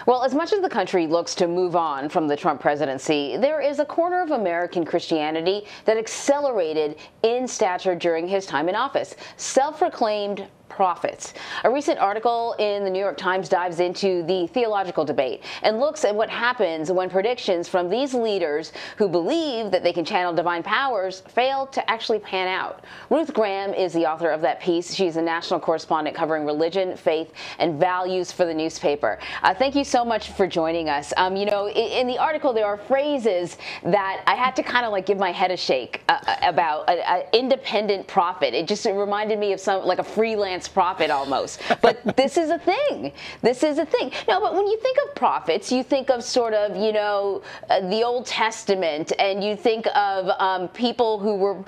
Well, as much as the country looks to move on from the Trump presidency, there is a corner of American Christianity that accelerated in stature during his time in office. Self-proclaimed prophets. A recent article in the New York Times dives into the theological debate and looks at what happens when predictions from these leaders who believe that they can channel divine powers fail to actually pan out. Ruth Graham is the author of that piece. She's a national correspondent covering religion, faith, and values for the newspaper. Thank you so much for joining us. You know, in the article, there are phrases that I had to kind of like give my head a shake about an independent prophet. It reminded me of like a freelance prophet almost. But this is a thing. This is a thing. No, but when you think of prophets, you think of sort of, you know, the Old Testament, and you think of people who were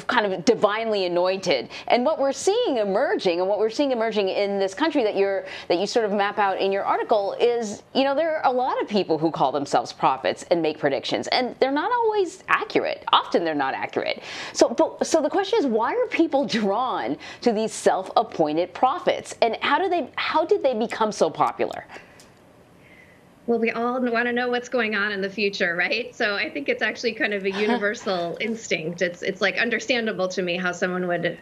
kind of divinely anointed. And what we're seeing emerging, in this country that you sort of map out in your article is, you know, there are a lot of people who call themselves prophets and make predictions, and they're not always accurate. Often they're not accurate. So the question is, why are people drawn to these self-appointed prophets, and how did they become so popular? Well, we all want to know what's going on in the future, right? So I think it's actually kind of a universal instinct. It's like understandable to me how someone would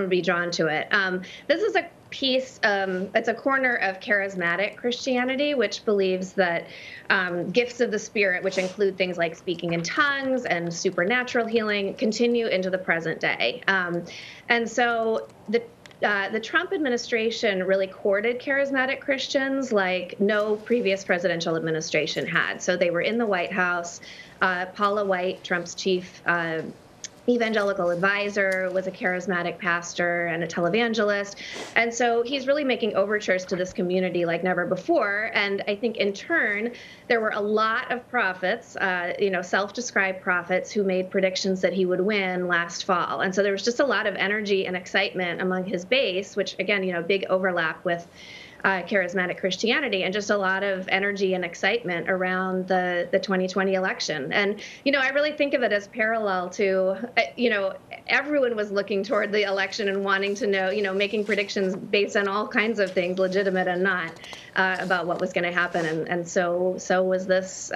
be drawn to it. This is a piece, it's a corner of charismatic Christianity, which believes that gifts of the Spirit, which include things like speaking in tongues and supernatural healing, continue into the present day. And so the Trump administration really courted charismatic Christians like no previous presidential administration had. So they were in the White House. Paula White, Trump's chief evangelical advisor, was a charismatic pastor and a televangelist. And so he's really making overtures to this community like never before. And I think in turn, there were a lot of prophets, you know, self-described prophets who made predictions that he would win last fall. And so there was just a lot of energy and excitement among his base, which again, you know, big overlap with charismatic Christianity, and just a lot of energy and excitement around the 2020 election. And, you know, I really think of it as parallel to, you know, everyone was looking toward the election and wanting to know, you know, making predictions based on all kinds of things, legitimate and not, about what was going to happen. And so was this,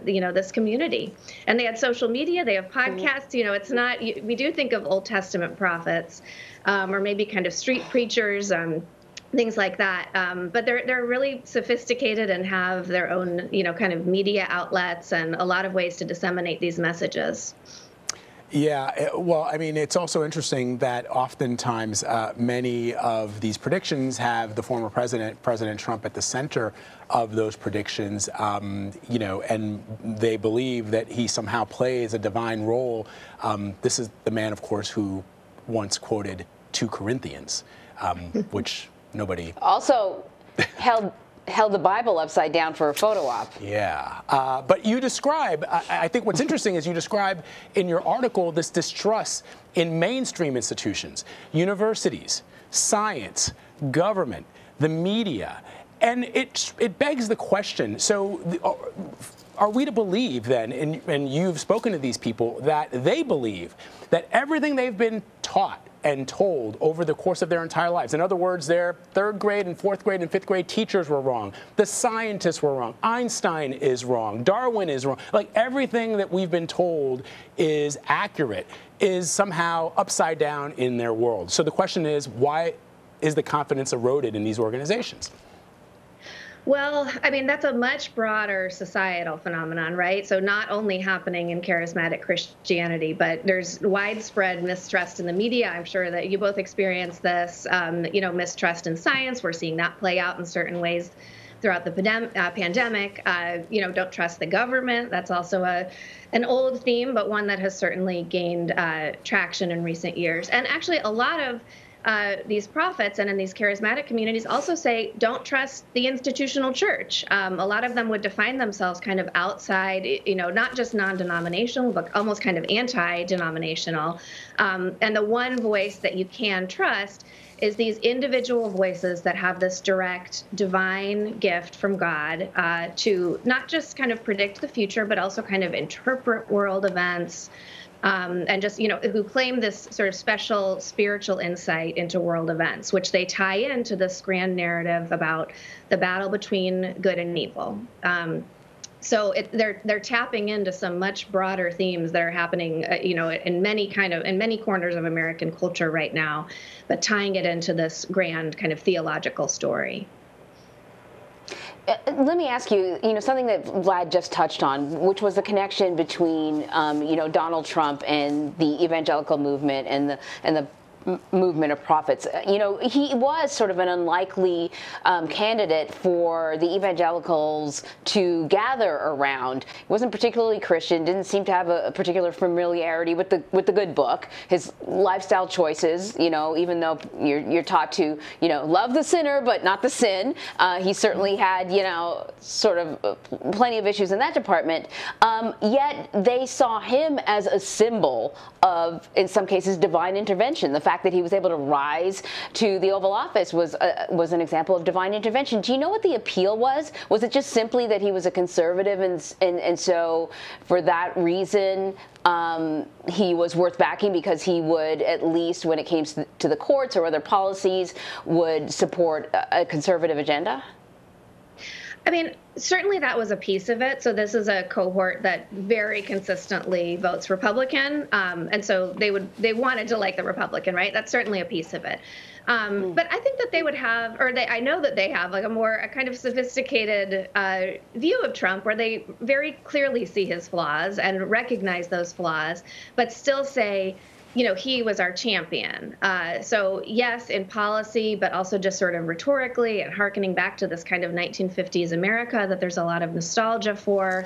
you know, this community. And they had social media, they have podcasts, you know, it's not, we do think of Old Testament prophets, or maybe kind of street preachers, things like that. But they're really sophisticated and have their own, you know, kind of media outlets and a lot of ways to disseminate these messages. Yeah, well, I mean, it's also interesting that oftentimes many of these predictions have the former President Trump, at the center of those predictions, you know, and they believe that he somehow plays a divine role. This is the man, of course, who once quoted 2 Corinthians, which nobody also held the Bible upside down for a photo op. Yeah, but you describe, I think what's interesting is you describe in your article this distrust in mainstream institutions, universities, science, government, the media, and it begs the question, so are we to believe then, and you've spoken to these people, that they believe that everything they've been taught and told over the course of their entire lives. In other words, their 3rd grade and 4th grade and 5th grade teachers were wrong. The scientists were wrong. Einstein is wrong. Darwin is wrong. Like everything that we've been told is accurate is somehow upside down in their world. So the question is, why is the confidence eroded in these organizations? Well, I mean, that's a much broader societal phenomenon, right? So not only happening in charismatic Christianity, but there's widespread mistrust in the media. I'm sure that you both experienced this, you know, mistrust in science. We're seeing that play out in certain ways throughout the pandemic. You know, don't trust the government. That's also an old theme, but one that has certainly gained traction in recent years. And actually, a lot of these prophets and in these charismatic communities also say, don't trust the institutional church. A lot of them would define themselves kind of outside, you know, not just non-denominational, but almost kind of anti-denominational. And the one voice that you can trust is these individual voices that have this direct divine gift from God to not just kind of predict the future, but also kind of interpret world events, and just, who claim this sort of special spiritual insight into world events, which they tie into this grand narrative about the battle between good and evil. So they're tapping into some much broader themes that are happening, in many corners of American culture right now, but tying it into this grand kind of theological story. Let me ask you, something that Vlad just touched on, which was the connection between, Donald Trump and the evangelical movement and the movement of prophets. He was sort of an unlikely candidate for the evangelicals to gather around. He wasn't particularly Christian, didn't seem to have a particular familiarity with the good book. His lifestyle choices, even though you're taught to, love the sinner but not the sin, he certainly had, sort of plenty of issues in that department. Yet they saw him as a symbol of, in some cases, divine intervention. The fact that he was able to rise to the Oval Office was an example of divine intervention. Do you know what the appeal was? Was it just simply that he was a conservative, and so for that reason he was worth backing because he would, at least when it came to the courts or other policies, would support a conservative agenda? I mean, certainly that was a piece of it. So this is a cohort that very consistently votes Republican, and so they wanted to like the Republican, right? That's certainly a piece of it. But I think that they would have, I know that they have, like a kind of sophisticated view of Trump, where they very clearly see his flaws and recognize those flaws, but still say, he was our champion. So yes, in policy, but also just sort of rhetorically and hearkening back to this kind of 1950s America that there's a lot of nostalgia for,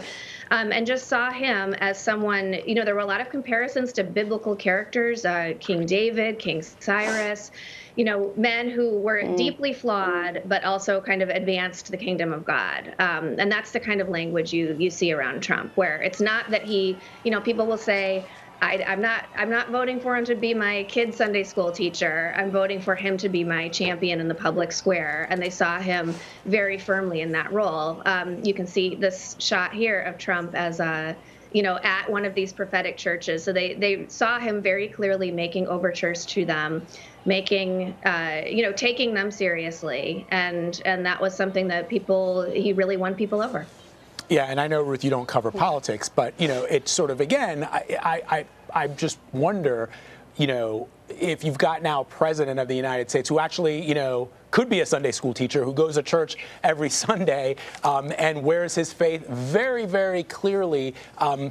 and just saw him as someone, there were a lot of comparisons to biblical characters, King David, King Cyrus, men who were deeply flawed, but also kind of advanced the kingdom of God. And that's the kind of language you see around Trump, where it's not that he, people will say, I'm not voting for him to be my kid's Sunday school teacher. I'm voting for him to be my champion in the public square. And they saw him very firmly in that role. You can see this shot here of Trump as at one of these prophetic churches. So they saw him very clearly making overtures to them, taking them seriously. And that was something that he really won people over. Yeah, and I know, Ruth, you don't cover politics, but, it's sort of, again, I just wonder, if you've got now a president of the United States who actually, could be a Sunday school teacher, who goes to church every Sunday and wears his faith very, very clearly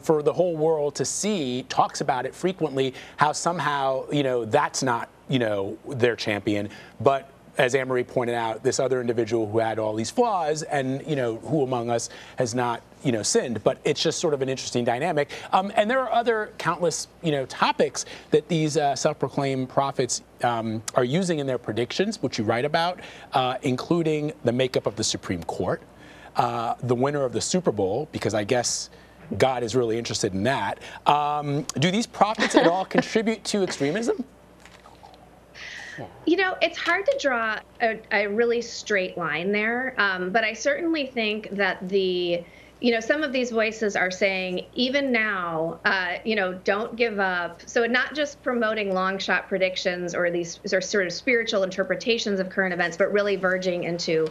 for the whole world to see, talks about it frequently, how somehow, that's not, their champion, but as Anne-Marie pointed out, this other individual who had all these flaws and, who among us has not, sinned. But it's just sort of an interesting dynamic. And there are other countless, topics that these self-proclaimed prophets are using in their predictions, which you write about, including the makeup of the Supreme Court, the winner of the Super Bowl, because I guess God is really interested in that. Do these prophets at all contribute to extremism? It's hard to draw a really straight line there, but I certainly think that some of these voices are saying, even now, don't give up. So not just promoting long shot predictions or these sort of spiritual interpretations of current events, but really verging into,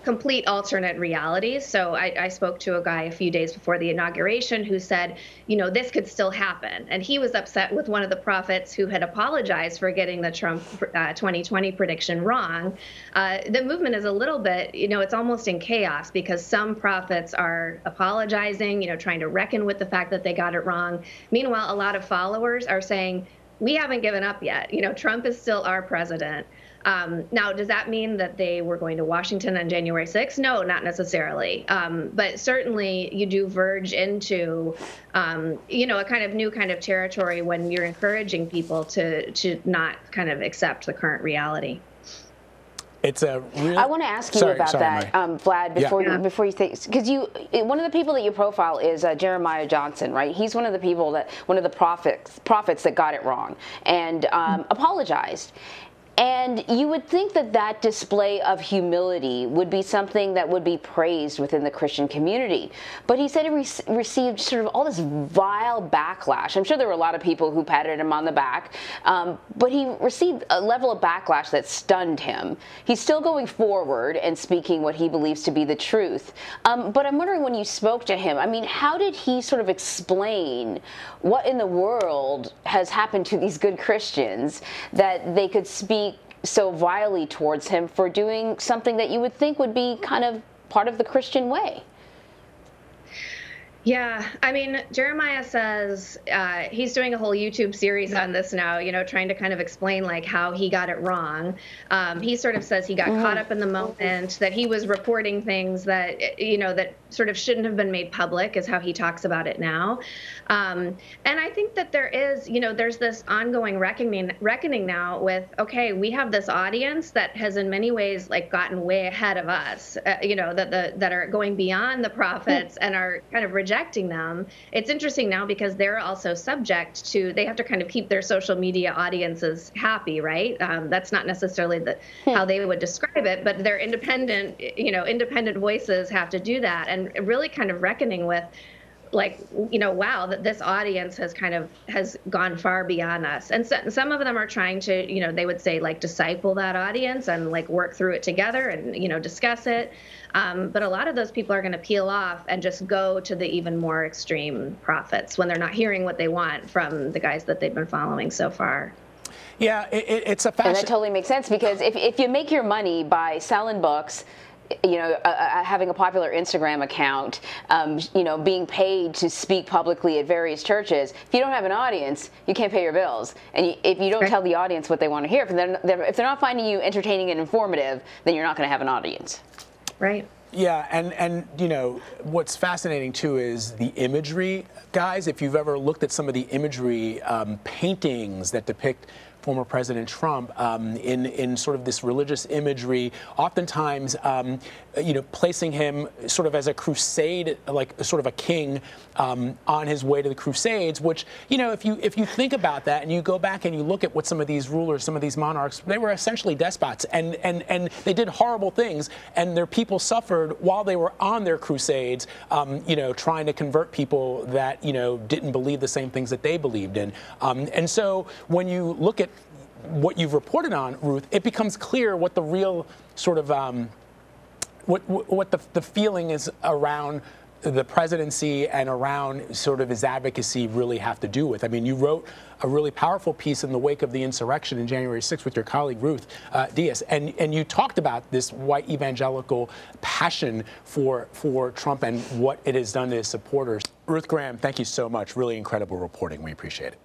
complete alternate realities. So I spoke to a guy a few days before the inauguration who said, this could still happen. And he was upset with one of the prophets who had apologized for getting the Trump 2020 prediction wrong. The movement is a little bit, it's almost in chaos because some prophets are apologizing, trying to reckon with the fact that they got it wrong. Meanwhile, a lot of followers are saying, we haven't given up yet. Trump is still our president. Now, does that mean that they were going to Washington on January 6th? No, not necessarily. But certainly you do verge into, a kind of new kind of territory when you're encouraging people to not kind of accept the current reality. It's a really... I want to ask you about that, Vlad, before you think, because one of the people that you profile is Jeremiah Johnson, right? He's one of the prophets that got it wrong and apologized. And you would think that that display of humility would be something that would be praised within the Christian community. But he said he received sort of all this vile backlash. I'm sure there were a lot of people who patted him on the back, but he received a level of backlash that stunned him. He's still going forward and speaking what he believes to be the truth. But I'm wondering, when you spoke to him, I mean, how did he sort of explain what in the world has happened to these good Christians that they could speak so vilely towards him for doing something that you would think would be kind of part of the Christian way? Yeah, I mean, Jeremiah says he's doing a whole YouTube series on this now, you know, trying to kind of explain like how he got it wrong. He sort of says he got caught up in the moment, that he was reporting things that, you know, that sort of shouldn't have been made public, is how he talks about it now. And I think that there is, you know, there's this ongoing reckoning now with, okay, we have this audience that has in many ways like gotten way ahead of us, you know, that are going beyond the prophets and are kind of rejecting them. It's interesting now because they're also subject to, they have to kind of keep their social media audiences happy, right? That's not necessarily how they would describe it, but their independent, you know, independent voices have to do that, and really kind of reckoning with, like, you know, wow, that this audience has gone far beyond us. And so, some of them are trying to, you know, they would say like disciple that audience and like work through it together and, you know, discuss it. But a lot of those people are going to peel off and just go to the even more extreme prophets when they're not hearing what they want from the guys that they've been following so far. Yeah, it's a fashion. And that totally makes sense, because if you make your money by selling books, you know, having a popular Instagram account, you know, being paid to speak publicly at various churches, if you don't have an audience, you can't pay your bills. And if you don't tell the audience what they want to hear, if they're not finding you entertaining and informative, then you're not going to have an audience. Right. Yeah, and you know, what's fascinating too is the imagery, guys. If you've ever looked at some of the imagery paintings that depict former President Trump in sort of this religious imagery, oftentimes, you know, placing him sort of as a crusade, like sort of a king on his way to the Crusades, which, you know, if you think about that and you go back and you look at what some of these rulers, some of these monarchs, they were essentially despots, and they did horrible things, and their people suffered while they were on their crusades, you know, trying to convert people that, you know, didn't believe the same things that they believed in. And so when you look at what you've reported on, Ruth, it becomes clear what the real sort of what the feeling is around the presidency and around sort of his advocacy really have to do with. I mean, you wrote a really powerful piece in the wake of the insurrection in January 6th with your colleague Ruth Diaz, and you talked about this white evangelical passion for Trump and what it has done to his supporters. Ruth Graham, thank you so much. Really incredible reporting. We appreciate it.